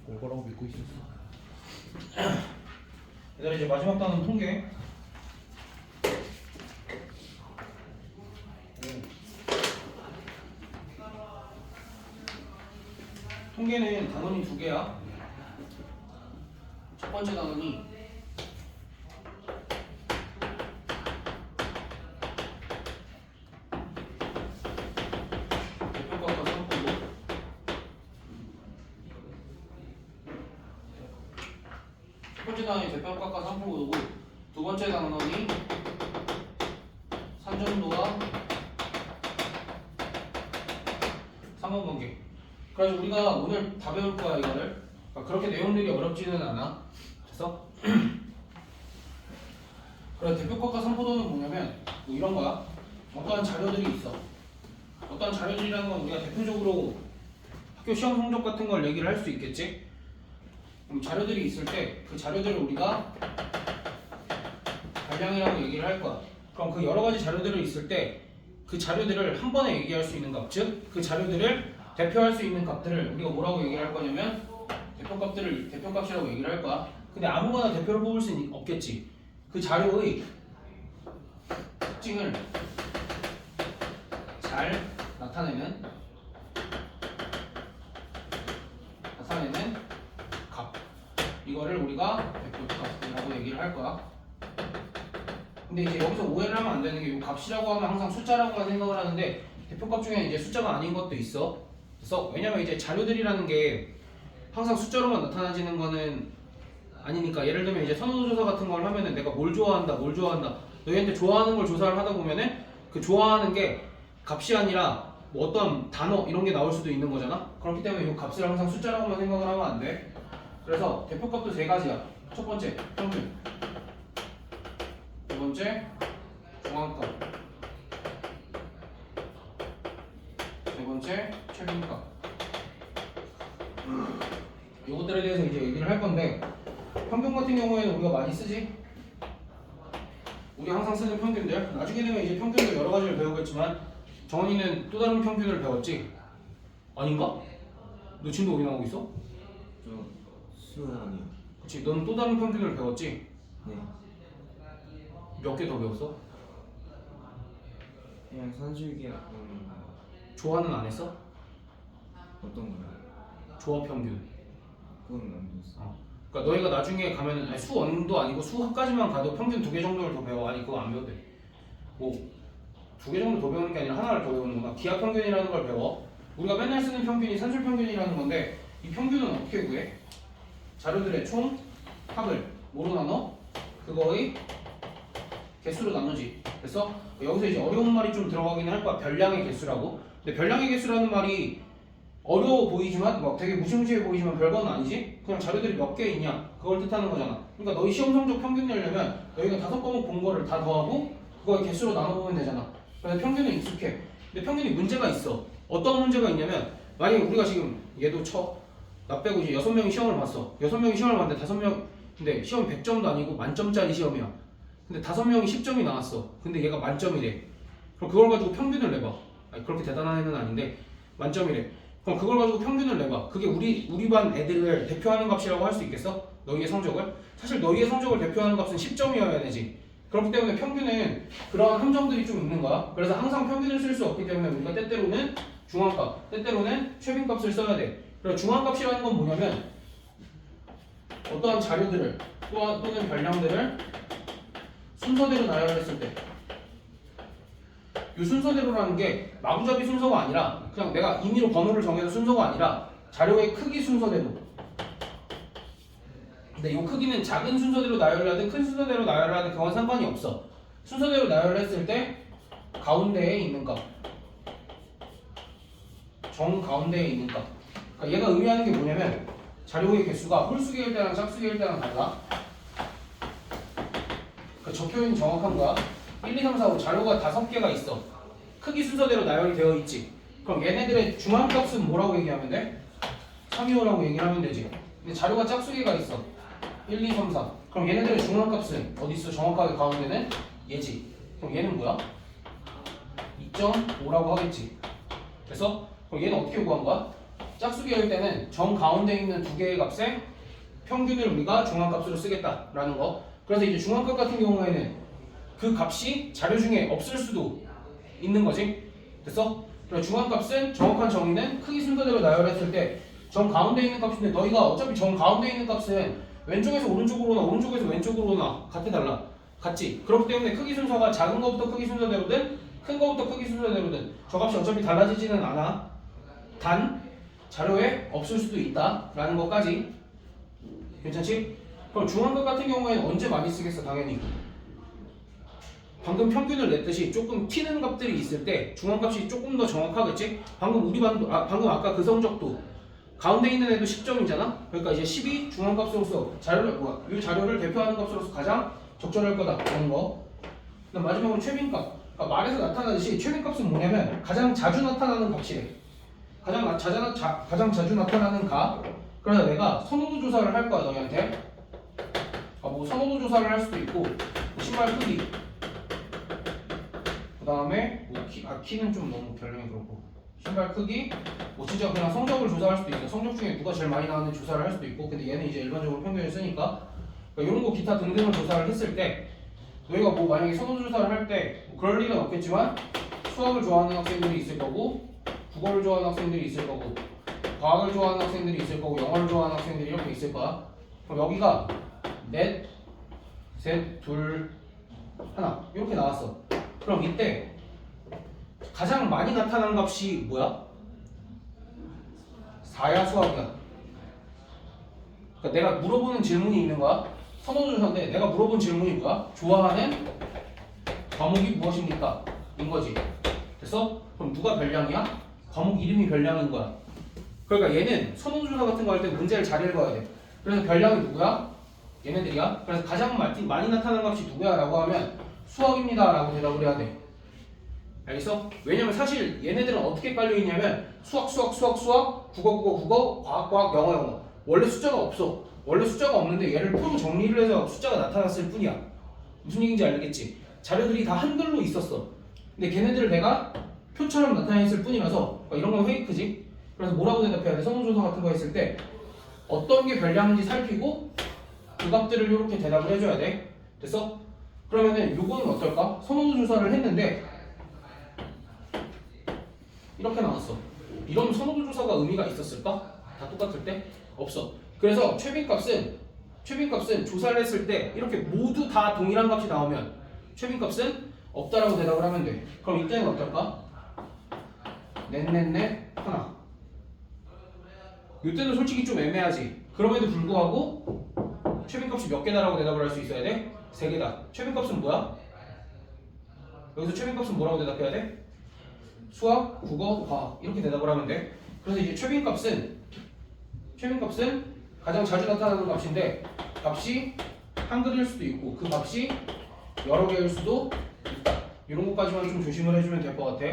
올 거라고 믿고 있었어. 얘들아 이제 마지막 단어는 통계. 통계는 단원이 두 개야. 첫 번째 단원이 대표값과 상품도, 첫 번째 단원이 대표값과 상품도고, 두 번째 단원이 산정도와 상호관계. 그래서 우리가 오늘 다 배울 거야 이거를. 그러니까 그렇게 내용들이 어렵지는 않아. 그래서 그래서 대표값과 상포도는 뭐냐면 뭐 이런 거야. 어떠한 자료들이 있어. 어떠한 자료들이라는 건 우리가 대표적으로 학교 시험 성적 같은 걸 얘기를 할 수 있겠지. 그럼 자료들이 있을 때 그 자료들을 우리가 발량이라고 얘기를 할 거야. 그럼 그 여러 가지 자료들이 있을 때 그 자료들을 한 번에 얘기할 수 있는 값, 즉 그 자료들을 대표할 수 있는 값들을 우리가 뭐라고 얘기를 할 거냐면 대표값들을 대표값이라고 얘기를 할 거야. 근데 아무거나 대표를 뽑을 수는 없겠지. 그 자료의 특징을 잘 나타내는 값, 이거를 우리가 대표값이라고 얘기를 할 거야. 근데 이제 여기서 오해를 하면 안 되는 게 이 값이라고 하면 항상 숫자라고만 생각을 하는데 대표값 중에 이제 숫자가 아닌 것도 있어. 그래서 왜냐면 이제 자료들이라는 게 항상 숫자로만 나타나지는 거는 아니니까, 예를 들면 이제 선호도 조사 같은 걸 하면은 내가 뭘 좋아한다 너희한테 좋아하는 걸 조사를 하다 보면은 그 좋아하는 게 값이 아니라 뭐 어떤 단어 이런 게 나올 수도 있는 거잖아. 그렇기 때문에 이 값을 항상 숫자라고만 생각을 하면 안 돼. 그래서 대표값도 세 가지야. 첫 번째 평균, 두 번째 중앙값, 세 번째 최빈값. 이것들에 대해서 이제 얘기를 할 건데, 평균 같은 경우에는 우리가 많이 쓰지. 우리 항상 쓰는 평균들. 나중에 되면 이제 평균을 여러 가지를 배우겠지만 정원이는 또 다른 평균을 배웠지? 아닌가? 너 진도 어디 나오고 있어? 저 수원이요. 그치, 넌 또 다른 평균을 배웠지? 네. 몇 개 더 배웠어? 그냥 산술기하고 조화는 안 했어? 어떤 거요? 조화 평균. 그건 안 됐어. 그러니까 너희가 나중에 가면 아니, 수원도 아니고 수학까지만 가도 평균 2개 정도를 더 배워. 아니 그거 안 배워도 돼. 뭐 2개 정도 더 배우는 게 아니라 하나를 더 배우는구나. 기하 평균이라는 걸 배워. 우리가 맨날 쓰는 평균이 산술 평균이라는 건데, 이 평균은 어떻게 구해? 자료들의 총 합을 뭐로 나눠? 그거의 개수로 나누지. 그래서 여기서 이제 어려운 말이 좀 들어가긴 할 거야. 별량의 개수라고. 근데 별량의 개수라는 말이 어려워 보이지만 막 되게 무시무시해 보이지만 별건 아니지. 그냥 자료들이 몇 개 있냐 그걸 뜻하는 거잖아. 그러니까 너희 시험 성적 평균 내려면 너희가 5과목 본 거를 다 더하고 그거의 개수로 나눠보면 되잖아. 그래서 평균은 익숙해. 근데 평균이 문제가 있어. 어떤 문제가 있냐면, 만약에 우리가 지금 얘도 나 빼고 이제 6명이 시험을 봤어. 6명이 시험을 봤는데 5명, 근데 시험이 100점도 아니고 만점짜리 시험이야. 근데 5명이 10점이 나왔어. 근데 얘가 만점이래. 그럼 그걸 가지고 평균을 내봐. 아니, 그렇게 대단한 애는 아닌데 만점이래. 그럼 그걸 가지고 평균을 내봐. 그게 우리 반 애들을 대표하는 값이라고 할 수 있겠어? 너희의 성적을? 사실 너희의 성적을 대표하는 값은 10점이어야 되지. 그렇기 때문에 평균은 그러한 함정들이 좀 있는 거야. 그래서 항상 평균을 쓸 수 없기 때문에 우리가 때때로는 중앙값, 때때로는 최빈값을 써야 돼. 그래서 중앙값이라는 건 뭐냐면 어떠한 자료들을 또는 별량들을 순서대로 나열했을 때, 이 순서대로라는 게 마구잡이 순서가 아니라 그냥 내가 임의로 번호를 정해서 순서가 아니라 자료의 크기 순서대로. 근데 이 크기는 작은 순서대로 나열을 하든 큰 순서대로 나열을 하든 그건 상관이 없어. 순서대로 나열을 했을 때 가운데에 있는 값, 정가운데에 있는 값. 그러니까 얘가 의미하는 게 뭐냐면 자료의 개수가 홀수기일 때랑 짝수기일 때랑 달라. 그러니까 저 표현이 정확한 거야. 1, 2, 3, 4, 5 자료가 5개가 있어. 크기 순서대로 나열이 되어 있지. 그럼 얘네들의 중앙값은 뭐라고 얘기하면 돼? 3, 2, 5라고 얘기를 하면 되지. 근데 자료가 짝수기가 있어. 1, 2, 3, 4. 그럼 얘네들의 중앙값은 어디 있어? 정확하게 가운데는 얘지. 그럼 얘는 뭐야? 2.5라고 하겠지. 그래서 그럼 얘는 어떻게 구한 거야? 짝수 계열 때는 정 가운데 있는 두 개의 값의 평균을 우리가 중앙값으로 쓰겠다라는 거. 그래서 이제 중앙값 같은 경우에는 그 값이 자료 중에 없을 수도 있는 거지. 됐어? 그래서 중앙값은 정확한 정의는 크기 순서대로 나열했을 때 정 가운데 있는 값인데 너희가 어차피 정 가운데 있는 값은 왼쪽에서 오른쪽으로나 오른쪽에서 왼쪽으로나 같아 달라. 같지? 그렇기 때문에 크기 순서가 작은 거부터 크기 순서대로든 큰 거부터 크기 순서대로든 저 값이 어차피 달라지지는 않아. 단 자료에 없을 수도 있다라는 것까지. 괜찮지? 그럼 중앙값 같은 경우에는 언제 많이 쓰겠어? 당연히 방금 평균을 냈듯이 조금 튀는 값들이 있을 때 중앙값이 조금 더 정확하겠지? 방금 아까 그 성적도 가운데 있는 애도 10점이잖아? 그러니까 이제 10이 중앙값으로서 이 자료를 대표하는 값으로서 가장 적절할 거다 그런 거. 그다음 마지막으로 최빈값. 그러니까 말에서 나타나듯이 최빈값은 뭐냐면 가장 자주 나타나는 값이래. 가장 자주 나타나는 값. 그래서 내가 선호도 조사를 할 거야 너희한테. 뭐 선호도 조사를 할 수도 있고 신발 크기. 그 다음에 뭐 키는 좀 너무 별명이 그렇고 신발 크기. 뭐 진짜 그냥 성적을 조사할 수도 있어. 성적 중에 누가 제일 많이 나왔는지 조사를 할 수도 있고. 근데 얘는 이제 일반적으로 평균을 쓰니까 그러니까 이런 거 기타 등등을 조사를 했을 때 너희가 뭐 만약에 선호도 조사를 할 때 뭐 그럴 일은 없겠지만 수학을 좋아하는 학생들이 있을 거고 국어를 좋아하는 학생들이 있을 거고 과학을 좋아하는 학생들이 있을 거고 영어를 좋아하는 학생들이 이렇게 있을 거야. 그럼 여기가 넷, 셋, 둘, 하나 이렇게 나왔어. 그럼 이때 가장 많이 나타나는 값이 뭐야? 4야 수학이야. 그러니까 내가 물어보는 질문이 있는 거야. 선호조사인데 내가 물어본 질문이 뭐야? 좋아하는 과목이 무엇입니까? 인 거지. 됐어? 그럼 누가 별량이야? 과목 이름이 별량인 거야. 그러니까 얘는 선호조사 같은 거 할 때 문제를 잘 읽어야 돼. 그래서 별량이 누구야? 얘네들이야. 그래서 가장 많이 나타나는 값이 누구야? 라고 하면 수학입니다 라고 대답을 해야 돼. 알겠어? 왜냐면 사실 얘네들은 어떻게 깔려있냐면 수학, 국어, 과학, 영어 원래 숫자가 없어. 원래 숫자가 없는데 얘를 표로 정리를 해서 숫자가 나타났을 뿐이야. 무슨 얘기인지 알겠지? 자료들이 다 한글로 있었어. 근데 걔네들을 내가 표처럼 나타냈을 뿐이라서 이런 건 페이크지. 그래서 뭐라고 대답해야 돼? 선호조사 같은 거 했을 때 어떤 게 별량인지 살피고 그 값들을 이렇게 대답을 해줘야 돼. 됐어? 그러면은 요거는 어떨까? 선호도 조사를 했는데 이렇게 나왔어. 이런 선호도 조사가 의미가 있었을까? 다 똑같을 때? 없어. 그래서 최빈값은 조사를 했을 때 이렇게 모두 다 동일한 값이 나오면 최빈값은 없다라고 대답을 하면 돼. 그럼 이때는 어떨까? 넷 하나. 이때는 솔직히 좀 애매하지. 그럼에도 불구하고 최빈값이 몇 개다라고 대답을 할 수 있어야 돼? 3개다. 최빈값은 뭐야? 여기서 최빈값은 뭐라고 대답해야 돼? 수학, 국어, 과학 이렇게 대답을 하면 돼. 그래서 이제 최빈값은 가장 자주 나타나는 값인데 값이 한글일 수도 있고 그 값이 여러 개일 수도 있다. 이런 것까지만 좀 조심을 해주면 될 것 같아.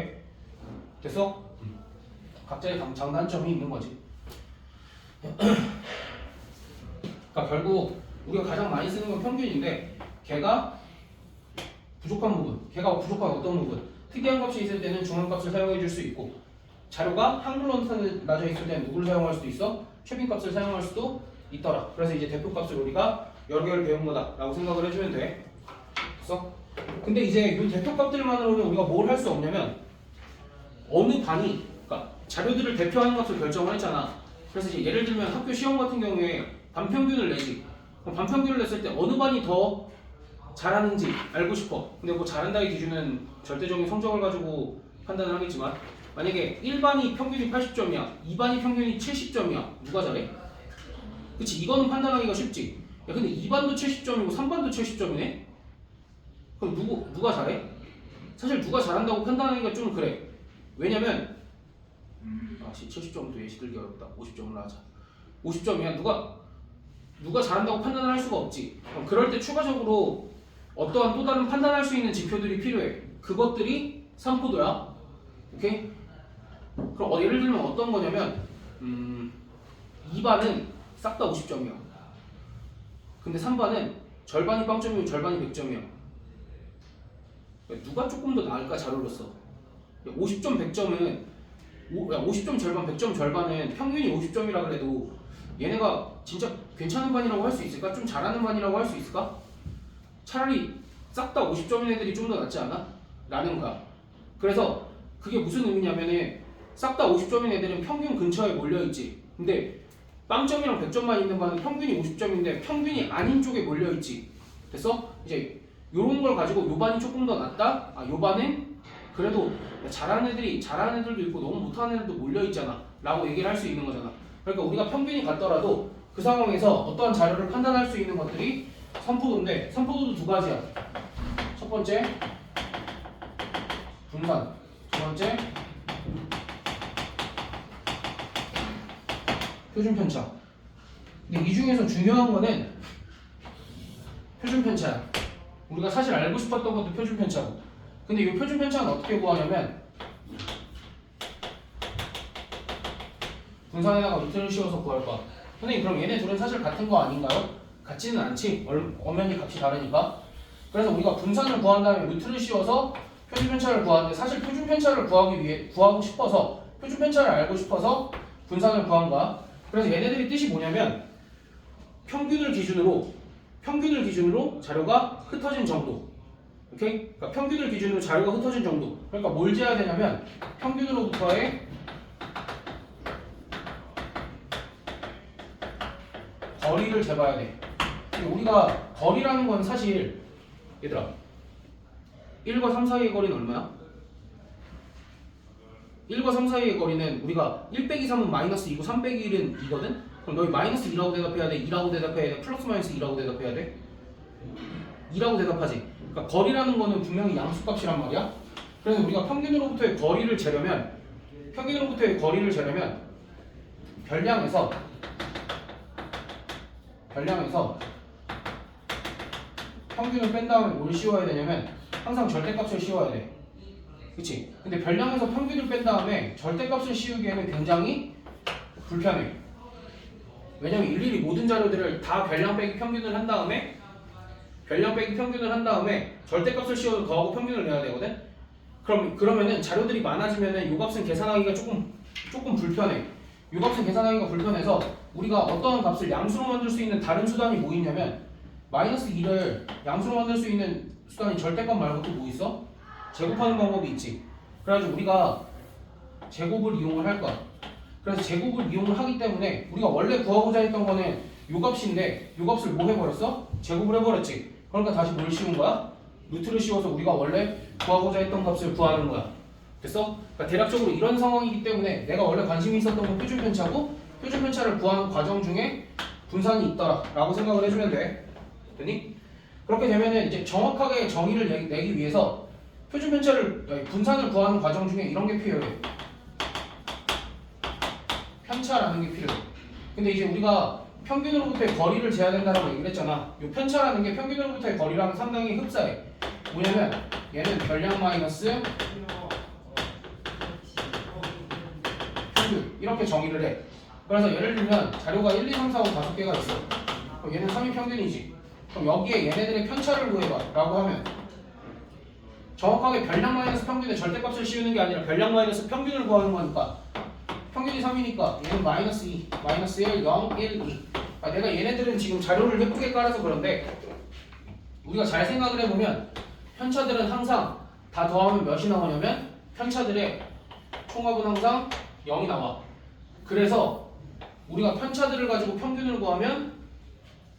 됐어? 각자의 장단점이 있는 거지. 그러니까 결국 우리가 가장 많이 쓰는 건 평균인데 걔가 부족한 어떤 부분 특이한 값이 있을 때는 중앙값을 사용해 줄 수 있고 자료가 한글로 나눠져 있을 때는 누구를 사용할 수도 있어? 최빈값을 사용할 수도 있더라. 그래서 이제 대표값을 우리가 여러 개를 배운 거다 라고 생각을 해주면 돼. 됐어? 근데 이제 이 대표값들만으로는 우리가 뭘 할 수 없냐면 어느 반이 그러니까 자료들을 대표하는 값을 결정을 했잖아. 그래서 이제 예를 들면 학교 시험 같은 경우에 반평균을 내지. 그럼 반평균을 냈을 때 어느 반이 더 잘하는지 알고 싶어. 근데 뭐 잘한다의 기준은 절대적인 성적을 가지고 판단을 하겠지만 만약에 1반이 평균이 80점이야 2반이 평균이 70점이야 누가 잘해? 그치 이거는 판단하기가 쉽지. 야 근데 2반도 70점이고 3반도 70점이네? 그럼 누가 잘해? 사실 누가 잘한다고 판단하기가 좀 그래. 왜냐면 70점도 예시 들기 어렵다. 50점으로 하자. 50점이야. 누가 잘한다고 판단을 할 수가 없지. 그럴 때 추가적으로 어떠한 또 다른 판단할 수 있는 지표들이 필요해. 그것들이 산포도야. 오케이? 그럼 예를 들면 어떤 거냐면 2반은 싹 다 50점이야. 근데 3반은 절반이 빵점이고 절반이 100점이야. 누가 조금 더 나을까 자료로서? 50점 100점은 50점 절반, 100점 절반은 평균이 50점이라 그래도 얘네가 진짜 괜찮은 반이라고 할 수 있을까? 좀 잘하는 반이라고 할 수 있을까? 차라리 싹 다 50점인 애들이 좀 더 낫지 않아? 라는 거야. 그래서 그게 무슨 의미냐면은 싹 다 50점인 애들은 평균 근처에 몰려있지. 근데 빵점이랑 100점만 있는 반은 평균이 50점인데 평균이 아닌 쪽에 몰려있지. 됐어? 이제 요런 걸 가지고 요 반이 조금 더 낫다? 요 반은 그래도 잘하는 애들도 있고 너무 못하는 애들도 몰려있잖아 라고 얘기를 할 수 있는 거잖아. 그러니까 우리가 평균이 같더라도 그 상황에서 어떠한 자료를 판단할 수 있는 것들이 선포도인데 선포도도 두 가지야. 첫 번째 분산, 두 번째 표준 편차. 근데 이 중에서 중요한 거는 표준 편차야. 우리가 사실 알고 싶었던 것도 표준 편차고. 근데 이 표준 편차는 어떻게 구하냐면 분산에다가 루트를 씌워서 구할 거야. 선생님 그럼 얘네 둘은 사실 같은 거 아닌가요? 같지는 않지. 엄연히 값이 다르니까. 그래서 우리가 분산을 구한 다음에 루트를 씌워서 표준 편차를 구하는데 사실 표준 편차를 구하고 싶어서 표준 편차를 알고 싶어서 분산을 구한 거야. 그래서 얘네들이 뜻이 뭐냐면 평균을 기준으로 자료가 흩어진 정도. 오케이? 그러니까 평균을 기준으로 자료가 흩어진 정도. 그러니까 뭘 재야 되냐면 평균으로부터의 거리를 재봐야 돼. 우리가 거리라는 건 사실 얘들아 1과 3 사이의 거리는 얼마야? 1과 3 사이의 거리는 우리가 1 빼기 3은 마이너스 2고 3 빼기 1은 2거든? 그럼 너희 마이너스 2라고 대답해야 돼? 2라고 대답해야 돼? 플러스 마이너스 2라고 대답해야 돼? 2라고 대답하지. 그러니까 거리라는 거는 분명히 양수값이란 말이야. 그래서 우리가 평균으로부터의 거리를 재려면 별량에서 평균을 뺀 다음에 뭘 씌워야 되냐면 항상 절대값을 씌워야 돼. 그치? 근데 별량에서 평균을 뺀 다음에 절대값을 씌우기에는 굉장히 불편해. 왜냐면 일일이 모든 자료들을 다 별량 빼기 평균을 한 다음에 절대값을 씌워서 더하고 평균을 내야 되거든? 그러면은 자료들이 많아지면은 요 값은 계산하기가 조금 불편해. 요 값은 계산하기가 불편해서 우리가 어떠한 값을 양수로 만들 수 있는 다른 수단이 뭐 있냐면 마이너스 2를 양수로 만들 수 있는 수단이 절대값 말고 또 뭐 있어? 제곱하는 방법이 있지. 그래가지고 우리가 제곱을 이용을 할 거야. 그래서 제곱을 이용을 하기 때문에 우리가 원래 구하고자 했던 거는 요 값인데 요 값을 뭐 해버렸어? 제곱을 해버렸지. 그러니까 다시 뭘 씌운 거야? 루트를 씌워서 우리가 원래 구하고자 했던 값을 구하는 거야. 됐어? 그러니까 대략적으로 이런 상황이기 때문에 내가 원래 관심이 있었던 건 표준 편차고 표준 편차를 구하는 과정 중에 분산이 있더라 라고 생각을 해주면 돼. 됐니? 그렇게 되면은 이제 정확하게 정의를 내기 위해서 분산을 구하는 과정 중에 이런 게 필요해. 편차라는 게 필요해. 근데 이제 우리가 평균으로부터의 거리를 재야 된다고 얘기를 했잖아. 이 편차라는 게 평균으로부터의 거리랑 상당히 흡사해. 뭐냐면 얘는 별량 마이너스 평균 이렇게 정의를 해. 그래서 예를 들면 자료가 1, 2, 3, 4, 5, 5개가 있어. 그럼 얘는 3이 평균이지. 그럼 여기에 얘네들의 편차를 구해봐 라고 하면 정확하게 별량 마이너스 평균의 절대값을 씌우는 게 아니라 별량 마이너스 평균을 구하는 거니까 평균이 3이니까 얘는 마이너스 2, 마이너스 1, 0, 1, 2. 내가 얘네들은 지금 자료를 예쁘게 깔아서 그런데 우리가 잘 생각을 해보면 편차들은 항상 다 더하면 몇이 나오냐면 편차들의 총합은 항상 0이 나와. 그래서 우리가 편차들을 가지고 평균을 구하면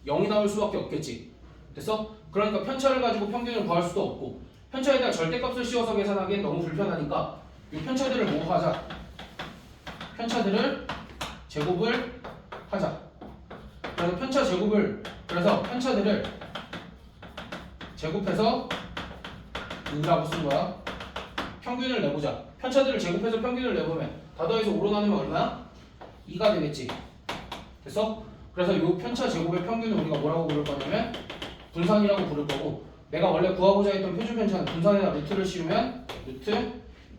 0이 나올 수밖에 없겠지. 됐어? 그러니까 편차를 가지고 평균을 구할 수도 없고 편차에다가 절대값을 씌워서 계산하기엔 너무 불편하니까 이 편차들을 뭐 하자? 편차들을 제곱을 하자. 그래서 편차들을 제곱해서 2라고 쓴 거야. 평균을 내보자. 편차들을 제곱해서 평균을 내보면 다 더해서 5로 나누면 얼마야? 2가 되겠지. 됐어? 그래서 이 편차 제곱의 평균을 우리가 뭐라고 부를 거냐면 분산이라고 부를 거고 내가 원래 구하고자 했던 표준 편차는 분산에다 루트를 씌우면 루트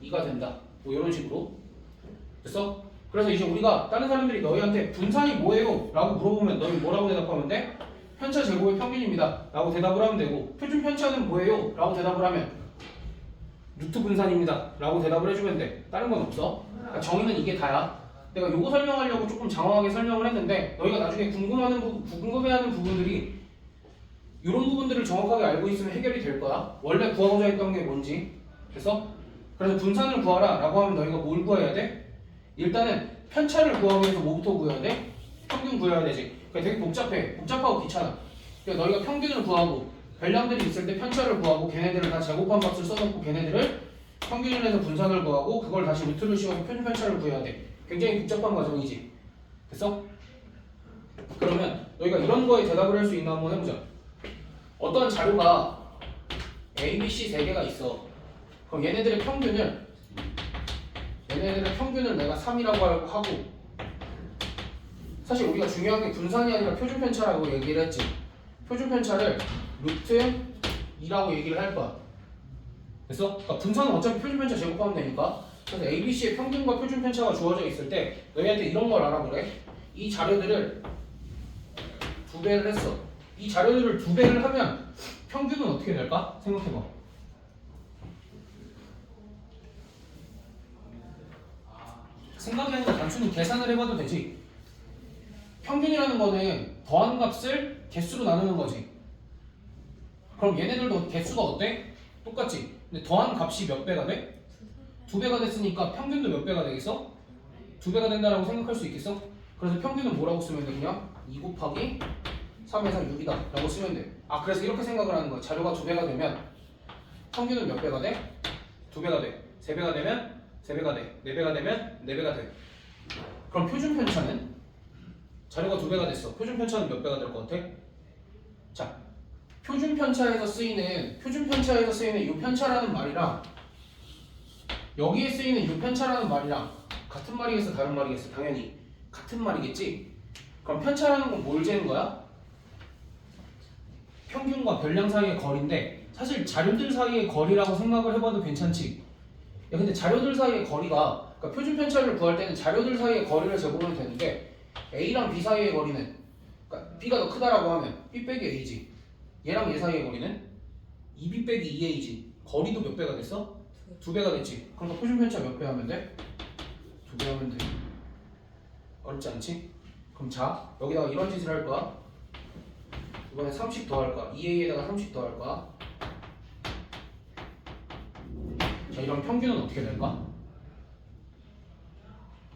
2가 된다. 뭐 이런 식으로. 됐어? 그래서 이제 우리가 다른 사람들이 너희한테 분산이 뭐예요? 라고 물어보면 너희 뭐라고 대답하면 돼? 편차 제곱의 평균입니다. 라고 대답을 하면 되고 표준 편차는 뭐예요? 라고 대답을 하면 루트 분산입니다. 라고 대답을 해주면 돼. 다른 건 없어. 그러니까 정의는 이게 다야. 내가 요거 설명하려고 조금 장황하게 설명을 했는데 너희가 나중에 궁금해하는 부분들이 이런 부분들을 정확하게 알고 있으면 해결이 될 거야. 원래 구하고자 했던 게 뭔지. 그래서 분산을 구하라 라고 하면 너희가 뭘 구해야 돼? 일단은 편차를 구하기 위해서 뭐부터 구해야 돼? 평균 구해야 되지. 그러니까 되게 복잡하고 귀찮아. 그러니까 너희가 평균을 구하고 별량들이 있을 때 편차를 구하고 걔네들을 다 제곱한 값을 써놓고 걔네들을 평균을 해서 분산을 구하고 그걸 다시 루트를 씌워서 표준 편차를 구해야 돼. 굉장히 복잡한 과정이지. 됐어? 그러면 너희가 이런 거에 대답을 할 수 있나 한번 해보자. 어떤 자료가 A, B, C 세 개가 있어. 그럼 얘네들의 평균을 내가 3이라고 하고 사실 우리가 중요한 게 분산이 아니라 표준 편차라고 얘기를 했지. 표준 편차를 루트 2라고 얘기를 할 거야. 됐어? 그러니까 분산은 어차피 표준 편차 제곱하면 되니까. 그래서 A, B, C의 평균과 표준 편차가 주어져 있을 때 너희한테 이런 걸 알아보래. 이 자료들을 2배를 했어. 이 자료들을 2배를 하면 평균은 어떻게 될까? 생각해봐. 생각이 아니라 단순히 계산을 해봐도 되지. 평균이라는 거는 더한 값을 개수로 나누는 거지. 그럼 얘네들도 개수가 어때? 똑같지. 근데 더한 값이 몇 배가 돼? 2배가 됐으니까 평균도 몇 배가 되겠어? 2배가 된다라고 생각할 수 있겠어? 그래서 평균은 뭐라고 쓰면 돼? 그냥 2 곱하기 3에서 6이다 라고 쓰면 돼. 그래서 이렇게 생각을 하는 거야. 자료가 2배가 되면 평균은 몇 배가 돼? 2배가 돼. 3배가 되면 3배가 돼. 4배가 되면 4배가 돼. 그럼 표준 편차는? 자료가 2배가 됐어. 표준 편차는 몇 배가 될 것 같아? 자, 표준 편차에서 쓰이는 이 편차라는 말이랑 여기에 쓰이는 이 편차라는 말이랑 같은 말이겠어, 다른 말이겠어? 당연히 같은 말이겠지. 그럼 편차라는 건 뭘 재는 거야? 평균과 별량 사이의 거리인데 사실 자료들 사이의 거리라고 생각을 해봐도 괜찮지. 야, 근데 자료들 사이의 거리가 그러니까 표준 편차를 구할 때는 자료들 사이의 거리를 재보면 되는데 A랑 B 사이의 거리는 그러니까 B가 더 크다라고 하면 B 빼기 A지. 얘랑 얘 사이의 거리는 2B 빼기 2A지. 거리도 몇 배가 됐어? 2배가 됐지. 그러니까 표준 편차 몇 배 하면 돼? 2배 하면 돼. 어렵지 않지? 그럼 자, 여기다가 이런 짓을 할 거야. 이번에 30 더할 거야. 2A에다가 30 더할 거야. 자, 이런 평균은 어떻게 될까?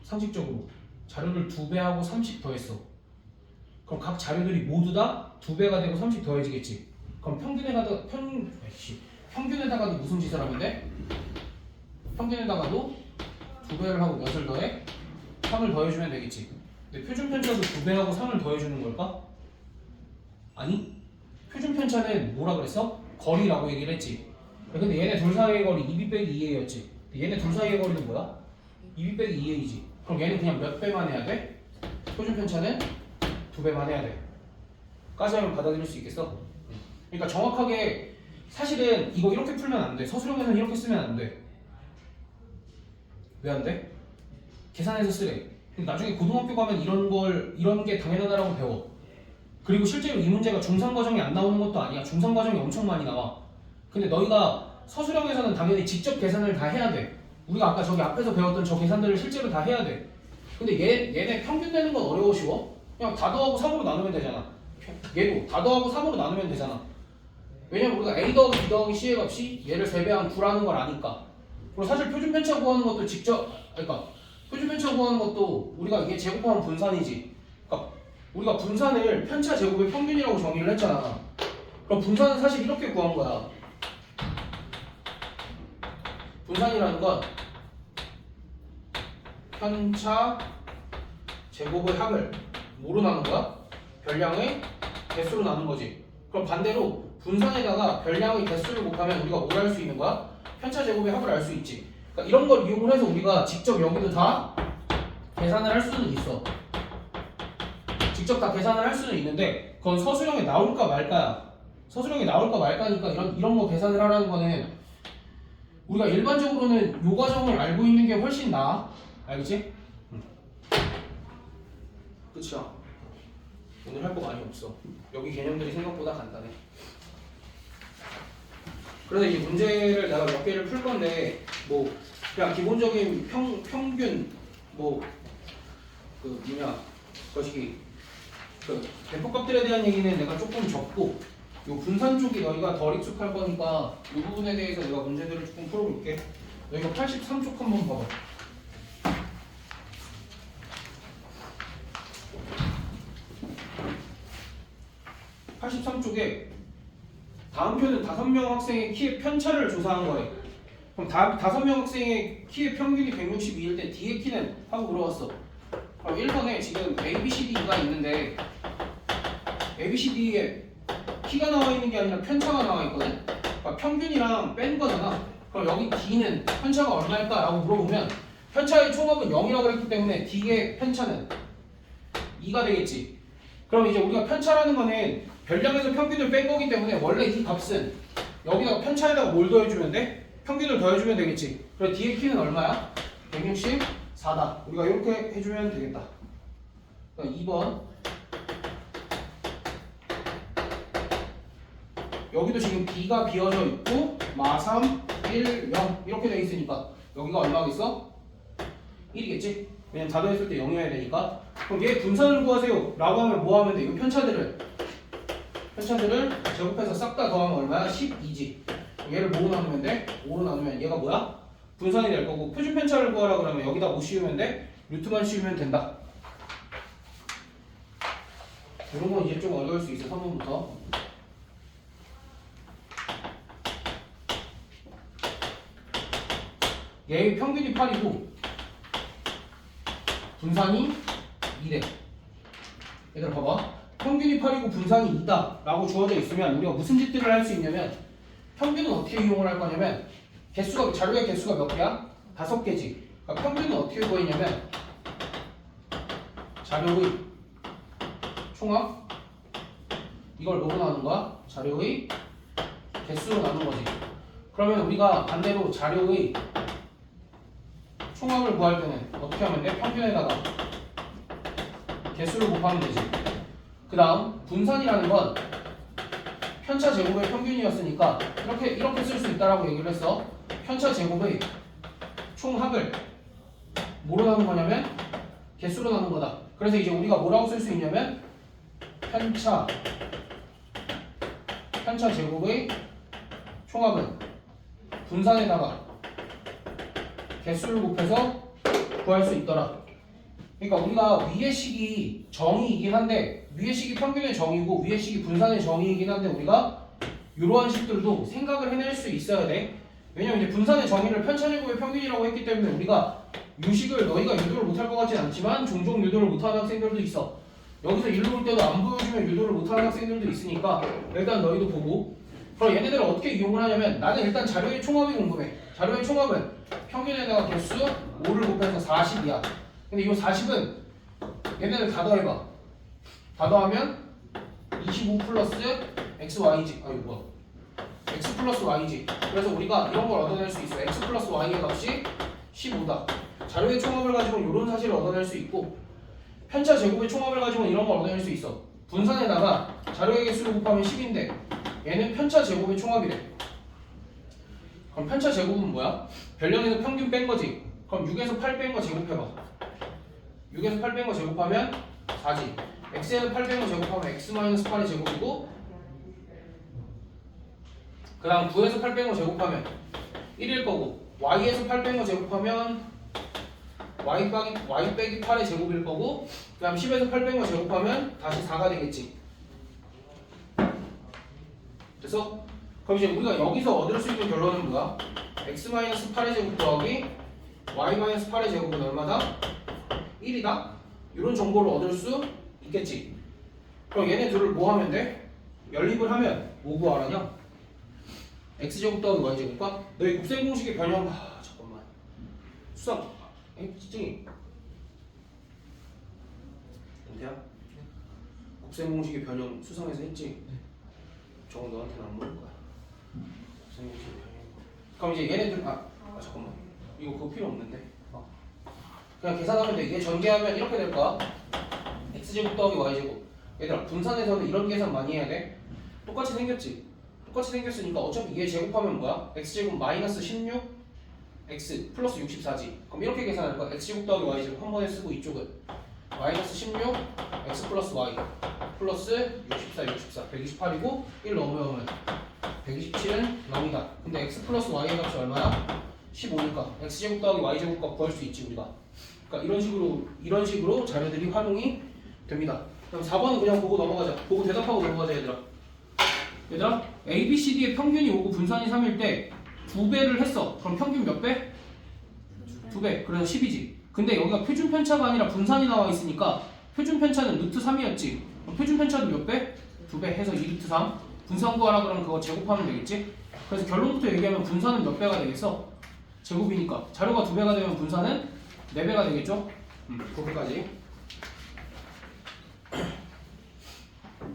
상식적으로 자료를 2배하고 30 더했어. 그럼 각 자료들이 모두 다 2배가 되고 30 더해지겠지. 그럼 평균에다가도 무슨 짓을 하면 돼? 평균에다가도 2배를 하고 몇을 더해? 3을 더해주면 되겠지. 근데 표준 편차도 2배하고 3을 더해주는 걸까? 아니, 표준 편차는 뭐라 그랬어? 거리라고 얘기를 했지. 근데 얘네 둘 사이의 거리 2B 빼기 2A였지. 얘네 둘 사이의 거리는 뭐야? 2B 빼기 2A지. 그럼 얘는 그냥 몇 배만 해야 돼? 표준 편차는 2배만 해야 돼. 까지 하면 받아들일 수 있겠어? 그러니까 정확하게 사실은 이거 이렇게 풀면 안 돼. 서술형에서는 이렇게 쓰면 안 돼. 왜 안 돼? 계산해서 쓰래. 근데 나중에 고등학교 가면 이런 게 당연하다라고 배워. 그리고 실제로 이 문제가 중상 과정이 안 나오는 것도 아니야. 중상 과정이 엄청 많이 나와. 근데 너희가 서술형에서는 당연히 직접 계산을 다 해야 돼. 우리가 아까 저기 앞에서 배웠던 저 계산들을 실제로 다 해야 돼. 근데 얘네 평균 내는 건 어려워 쉬워? 그냥 다 더하고 3으로 나누면 되잖아. 얘도 다 더하고 3으로 나누면 되잖아. 왜냐면 우리가 A 더하기 B 더하기 C의 값이 얘를 3배한 9라는 걸 아니까. 그리고 사실 표준 편차 구하는 것도 그러니까 표준 편차 구하는 것도 우리가 이게 제곱하면 분산이지. 그러니까 우리가 분산을 편차 제곱의 평균이라고 정의를 했잖아. 그럼 분산은 사실 이렇게 구한 거야. 분산이라는 건 편차 제곱의 합을 뭐로 나눈 거야? 별량의 개수로 나눈 거지. 그럼 반대로 분산에다가 별량의 개수를 곱하면 우리가 뭘 할 수 있는 거야? 편차 제곱의 합을 알 수 있지. 그러니까 이런 걸 이용을 해서 우리가 직접 여기도 다 계산을 할 수는 있어. 직접 다 계산을 할 수는 있는데 그건 서술형에 나올까 말까야. 서술형에 나올까 말까니까 이런 거 계산을 하라는 거는 우리가 일반적으로는 요 과정을 알고 있는 게 훨씬 나아. 알겠지? 끝이야. 오늘 할 거 많이 없어. 여기 개념들이 생각보다 간단해. 그래서 이 문제를 내가 몇 개를 풀 건데 뭐 그냥 기본적인 평균 뭐 그 뭐냐 것이 그 대폭값들에 대한 얘기는 내가 조금 적고 요 분산 쪽이 너희가 덜 익숙할 거니까 이 부분에 대해서 내가 문제들을 조금 풀어볼게. 너희가 83쪽 한번 봐봐. 83쪽에 다음 표는 5명 학생의 키의 편차를 조사한 거래. 그럼 5명 학생의 키의 평균이 162일 때 D의 키는? 하고 물어봤어. 그럼 1번에 지금 A, B, C, D가 있는데 A, B, C, D에 키가 나와 있는 게 아니라 편차가 나와 있거든. 그러니까 평균이랑 뺀 거잖아. 그럼 여기 D는 편차가 얼마일까? 라고 물어보면 편차의 총합은 0이라고 그랬기 때문에 D의 편차는 2가 되겠지. 그럼 이제 우리가 편차라는 거는 별량에서 평균을 뺀 거기 때문에 원래 이 값은 여기다가 편차에다가 뭘 더해주면 돼? 평균을 더해주면 되겠지. 그래 D의 키는 얼마야? 164다. 우리가 이렇게 해주면 되겠다. 그러니까 2번 여기도 지금 B가 비어져 있고 마3, 1, 0 이렇게 돼 있으니까 여기가 얼마겠어? 1이겠지? 왜냐면 다 더했을 때 0이어야 되니까. 그럼 얘 분산을 구하세요 라고 하면 뭐 하면 돼? 이 편차들을 제곱해서 싹 다 더하면 얼마야? 12지. 얘를 뭐로 나누면 돼? 5로 나누면 얘가 뭐야? 분산이 될 거고 표준 편차를 구하라 그러면 여기다 뭐 씌우면 돼? 루트만 씌우면 된다. 이런 건 이제 좀 어려울 수 있어. 3번부터. 얘의 평균이 8이고 분산이 2래. 얘들아 봐봐. 평균이 8이고 분산이 2다 라고 주어져 있으면 우리가 무슨 짓들을 할 수 있냐면 평균은 어떻게 이용을 할 거냐면 자료의 개수가 몇 개야? 5개지. 그러니까 평균은 어떻게 구했냐면 자료의 총합 이걸 뭐로 나눈 거야? 자료의 개수로 나눈 거지. 그러면 우리가 반대로 자료의 총합을 구할 때는 어떻게 하면 돼? 평균에다가 개수를 곱하면 되지. 그 다음 분산이라는 건 편차 제곱의 평균이었으니까 이렇게 쓸 수 있다라고 얘기를 했어. 편차 제곱의 총합을 뭐로 나눈 거냐면 개수로 나눈 거다. 그래서 이제 우리가 뭐라고 쓸 수 있냐면 편차 제곱의 총합은 분산에다가 개수를 곱해서 구할 수 있더라. 그러니까 우리가 위의 식이 정의이긴 한데 위의 식이 평균의 정의고 위의 식이 분산의 정의이긴 한데 우리가 이러한 식들도 생각을 해낼 수 있어야 돼. 왜냐면 이제 분산의 정의를 편차 제곱의 평균이라고 했기 때문에 우리가 유식을 너희가 유도를 못할 것 같진 않지만 종종 유도를 못하는 학생들도 있어. 여기서 일로 볼 때도 안 보여주면 유도를 못하는 학생들도 있으니까 일단 너희도 보고. 그럼 얘네들을 어떻게 이용을 하냐면 나는 일단 자료의 총합이 궁금해. 자료의 총합은 평균에다가 개수 5를 곱해서 40이야. 근데 이 40은 얘네들 다 더해봐. 다 더하면 25 플러스 xy지. 아니 뭐야? x 플러스 y지. 그래서 우리가 이런 걸 얻어낼 수 있어. x 플러스 y의 값이 15다. 자료의 총합을 가지고는 이런 사실을 얻어낼 수 있고 편차 제곱의 총합을 가지고는 이런 걸 얻어낼 수 있어. 분산에다가 자료의 개수를 곱하면 10인데 얘는 편차 제곱의 총합이래. 그럼 편차 제곱은 뭐야? 별량에서 평균 뺀 거지. 그럼 6에서 8 뺀 거 제곱해봐. 6에서 8 뺀 거 제곱하면 4지. x에서 8 뺀 거 제곱하면 x-8의 제곱이고 그 다음 9에서 8 뺀 거 제곱하면 1일 거고 y에서 8 뺀 거 제곱하면 y 빼기 8의 제곱일 거고 그 다음 10에서 8 뺀 거 제곱하면 다시 4가 되겠지. 그래서 그럼 이제 우리가 여기서 얻을 수 있는 결론은 뭐야? x-8의 제곱 더하기 y-8의 제곱은 얼마다? 1이다? 이런 정보를 얻을 수 있겠지. 그럼 얘네 둘을 뭐 하면 돼? 연립을 하면 뭐 구하라냐? x제곱 더하기 y제곱과 너희 곱셈 공식의 변형 잠깐만 수상 찌증이 은태야? 곱셈 공식의 변형 수상해서 했지? 저거 너한테는 안 물을 거야. 곱셈 공식의 변형. 그럼 이제 얘네들 잠깐만 이거 그거 필요 없는데 그냥 계산하면 돼. 얘 전개하면 이렇게 될 거야. x제곱 더하기 y제곱. 얘들아 분산에서는 이런 계산 많이 해야 돼. 똑같이 생겼지? 똑같이 생겼으니까 어차피 얘 제곱하면 뭐야? x제곱 마이너스 16 x 플러스 64지. 그럼 이렇게 계산할 거야. x제곱 더하기 y제곱 한 번에 쓰고 이쪽은 마이너스 16 x 플러스 y 플러스 64 128이고 1 넣으면 127은 0이다. 근데 x 플러스 y의 값이 얼마야? 15니까 x제곱 더하기 y제곱 값 구할 수 있지 우리가. 그러니까 이런 식으로 자료들이 활용이 됩니다. 그럼 4번은 그냥 보고 넘어가자. 보고 대답하고 넘어가자 얘들아 A, B, C, D의 평균이 5고 분산이 3일 때 2배를 했어. 그럼 평균 몇 배? 2배. 그래서 10이지. 근데 여기가 표준 편차가 아니라 분산이 나와 있으니까 표준 편차는 루트 3이었지. 그럼 표준 편차도 몇 배? 2배 해서 2루트 3. 분산 구하라 그러면 그거 제곱하면 되겠지? 그래서 결론부터 얘기하면 분산은 몇 배가 되겠어? 제곱이니까. 자료가 2배가 되면 분산은 4배가 되겠죠? 그렇게까지.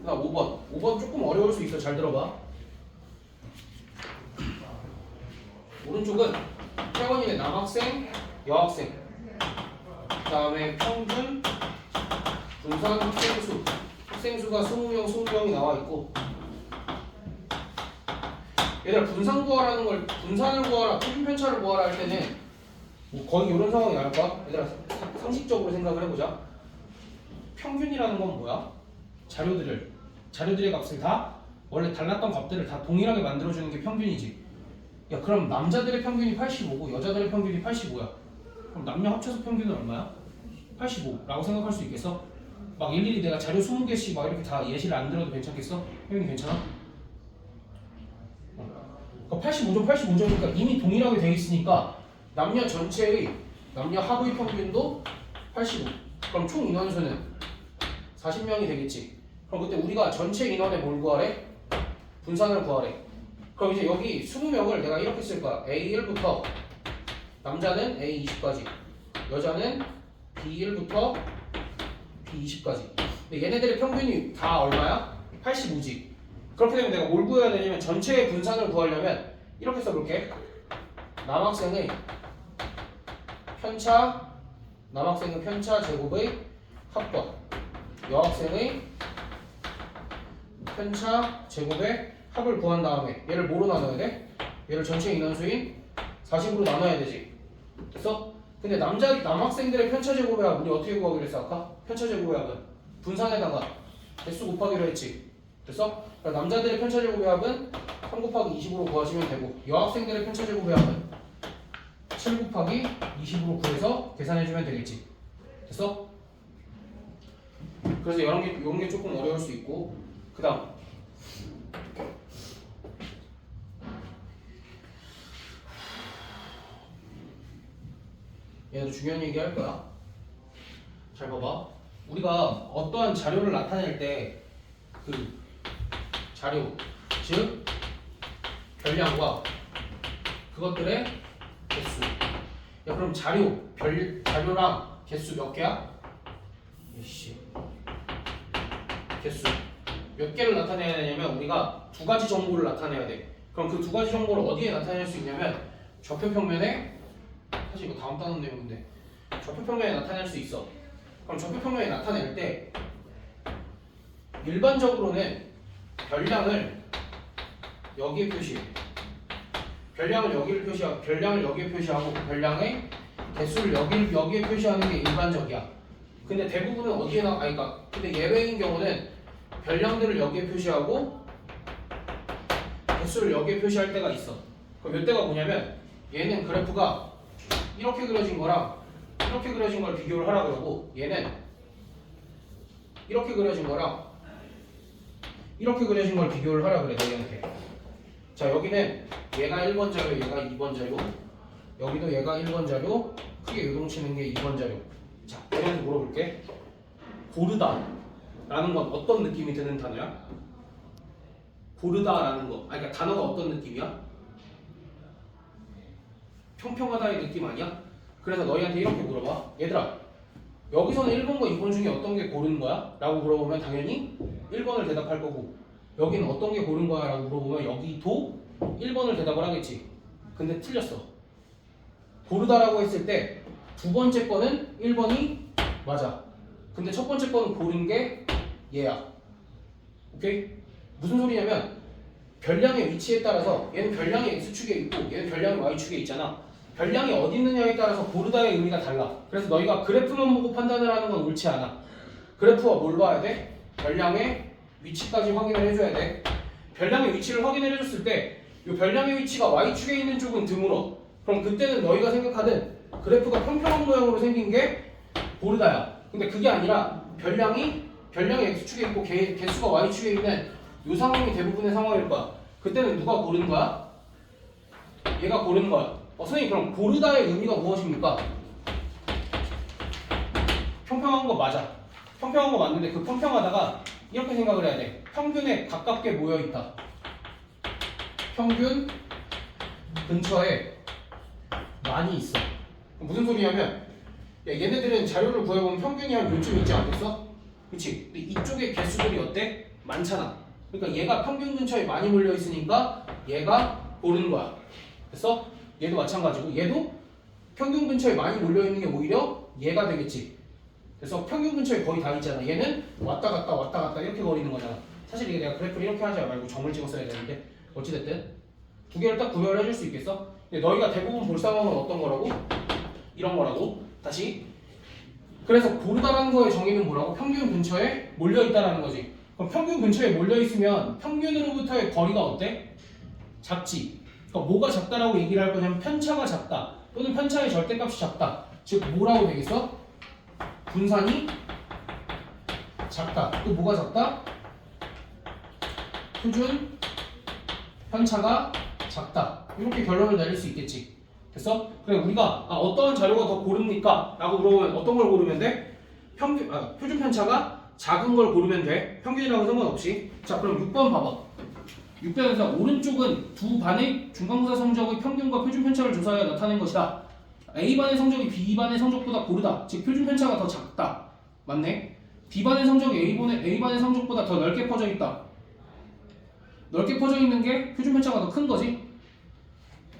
나 5번. 5번 조금 어려울 수 있어. 잘 들어봐. 오른쪽은 태원이네 남학생, 여학생. 그 다음에 평균, 분산 학생수. 학생수가 20명, 20명이 나와 있고. 얘들아 분산을 구하라, 표준 편차를 구하라 할 때는 뭐 거의 이런 상황이 나올까? 얘들아 상식적으로 생각을 해보자. 평균이라는 건 뭐야? 자료들의 값을 다 원래 달랐던 값들을 다 동일하게 만들어주는 게 평균이지. 야 그럼 남자들의 평균이 85고 여자들의 평균이 85야. 그럼 남녀 합쳐서 평균은 얼마야? 85라고 생각할 수 있겠어? 막 일일이 내가 자료 20개씩 막 이렇게 다 예시를 안 들어도 괜찮겠어? 혜윤이 괜찮아? 85점이니까 이미 동일하게 돼 있으니까 남녀 전체의 남녀 합의 평균도 85. 그럼 총 인원수는 40명이 되겠지. 그럼 그때 우리가 전체 인원에 뭘 구하래? 분산을 구하래. 그럼 이제 여기 20명을 내가 이렇게 쓸 거야. A1부터 남자는 A20까지, 여자는 B1부터 B20까지. 근데 얘네들의 평균이 다 얼마야? 85지. 그렇게 되면 내가 뭘 구해야 되냐면 전체의 분산을 구하려면 이렇게 써볼게. 남학생의 편차 제곱의 합과 여학생의 편차 제곱의 합을 구한 다음에 얘를 뭐로 나눠야 돼? 얘를 전체 인원수인 40으로 나눠야 되지. 됐어? 근데 남학생들의 편차 제곱의 합 우리 어떻게 구하기로 했어 아까? 편차 제곱의 합은 분산에다가 개수 곱하기로 했지. 됐어? 그러니까 남자들의 편차 제곱의 합은 3 곱하기 20으로 구하시면 되고 여학생들의 편차 제곱의 합은 7 곱하기 20으로 구해서 계산해주면 되겠지. 됐어? 그래서 이런 게 조금 어려울 수 있고 그 다음 얘도 중요한 얘기 할 거야. 잘 봐봐. 우리가 어떠한 자료를 나타낼 때 그 자료, 즉 별량과 그것들의 개수. 야 그럼 자료랑 개수 몇 개야? 개수 몇 개를 나타내야 되냐면 우리가 두 가지 정보를 나타내야 돼. 그럼 그 두 가지 정보를 어디에 나타낼 수 있냐면 좌표평면에, 사실 이거 다음 따는 내용인데 좌표평면에 나타낼 수 있어. 그럼 좌표평면에 나타낼 때 일반적으로는 별량을 여기에 표시해. 별량을 여기를 표시하고 별량을 여기에 표시하고 별량의 개수를 여기에 표시하는 게 일반적이야. 근데 대부분은 어디에 그러니까 근데 예외인 경우는 별량들을 여기에 표시하고 개수를 여기에 표시할 때가 있어. 그럼 몇 대가 뭐냐면 얘는 그래프가 이렇게 그려진 거랑 이렇게 그려진 걸 비교를 하라 그러고 얘는 이렇게 그려진 거랑 이렇게 그려진 걸 비교를 하라 그래 너희한테. 자 여기는 얘가 1번 자료, 얘가 2번 자료, 여기도 얘가 1번 자료, 크게 요동치는 게 2번 자료. 자 너희한테 물어볼게. 고르다 라는 건 어떤 느낌이 드는 단어야? 고르다 라는 거 그러니까 단어가 어떤 느낌이야? 평평하다의 느낌 아니야? 그래서 너희한테 이렇게 물어봐. 얘들아 여기서는 1번과 2번 중에 어떤 게 고른 거야? 라고 물어보면 당연히 1번을 대답할 거고 여기는 어떤 게 고른 거야? 라고 물어보면 여기도 1번을 대답을 하겠지. 근데 틀렸어. 고르다라고 했을 때 두 번째 거는 1번이 맞아. 근데 첫 번째 거는 고른 게 얘야. 오케이? 무슨 소리냐면 별량의 위치에 따라서 얘는 별량이 X축에 있고 얘는 별량이 Y축에 있잖아. 별량이 어디 있느냐에 따라서 고르다의 의미가 달라. 그래서 너희가 그래프만 보고 판단을 하는 건 옳지 않아. 그래프와 뭘 봐야 돼? 별량의 위치까지 확인을 해줘야 돼. 별량의 위치를 확인을 해줬을 때 이 별량의 위치가 Y축에 있는 쪽은 드물어. 그럼 그때는 너희가 생각하는 그래프가 평평한 모양으로 생긴 게 고르다야. 근데 그게 아니라 별량이 X축에 있고 개수가 Y축에 있는 이 상황이 대부분의 상황일 거야. 그때는 누가 고르는 거야? 얘가 고르는 거야. 선생님 그럼 고르다의 의미가 무엇입니까? 평평한 거 맞아. 평평한 거 맞는데 그 평평하다가 이렇게 생각을 해야 돼. 평균에 가깝게 모여있다. 평균 근처에 많이 있어. 무슨 소리냐면 얘네들은 자료를 구해보면 평균이 한 요쯤 있지 않겠어? 그치? 근데 이쪽에 개수들이 어때? 많잖아. 그러니까 얘가 평균 근처에 많이 몰려있으니까 얘가 고르는 거야. 됐어? 얘도 마찬가지고 얘도 평균 근처에 많이 몰려있는 게 오히려 얘가 되겠지. 그래서 평균 근처에 거의 다 있잖아. 얘는 왔다 갔다 이렇게 거리는 거잖아. 사실 이게 내가 그래프를 이렇게 하지 말고 점을 찍었어야 되는데 어찌됐든 두 개를 딱 구별을 해줄 수 있겠어? 근데 너희가 대부분 볼 상황은 어떤 거라고? 이런 거라고. 다시 그래서 고르다라는 거의 정의는 뭐라고? 평균 근처에 몰려있다라는 거지. 그럼 평균 근처에 몰려있으면 평균으로부터의 거리가 어때? 작지. 그러니까 뭐가 작다라고 얘기를 할 거냐면 편차가 작다 또는 편차의 절대값이 작다. 즉 뭐라고 되겠어? 분산이 작다. 또 뭐가 작다? 표준 편차가 작다. 이렇게 결론을 내릴 수 있겠지. 됐어? 그래 우리가 어떠한 자료가 더 고릅니까? 라고 물어보면 어떤 걸 고르면 돼? 표준 편차가 작은 걸 고르면 돼. 평균이라고 상관없이. 자 그럼 6번 봐봐. 6번에서 오른쪽은 두 반의 중간고사 성적의 평균과 표준 편차를 조사하여 나타낸 것이다. A반의 성적이 B반의 성적보다 고르다. 즉 표준 편차가 더 작다. 맞네? B반의 성적이 A반의 성적보다 더 넓게 퍼져 있다. 넓게 퍼져 있는 게 표준 편차가 더 큰 거지?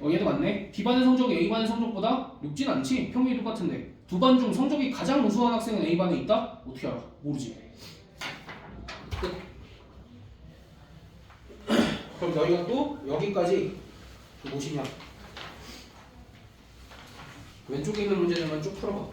얘도 맞네. B반의 성적이 A반의 성적보다 높진 않지. 평균이 똑같은데. 두 반 중 성적이 가장 우수한 학생은 A반에 있다? 어떻게 알아? 모르지. 끝. 그럼 너희가 또 여기까지 무엇이냐? 왼쪽에 있는 문제들만 쭉 풀어봐.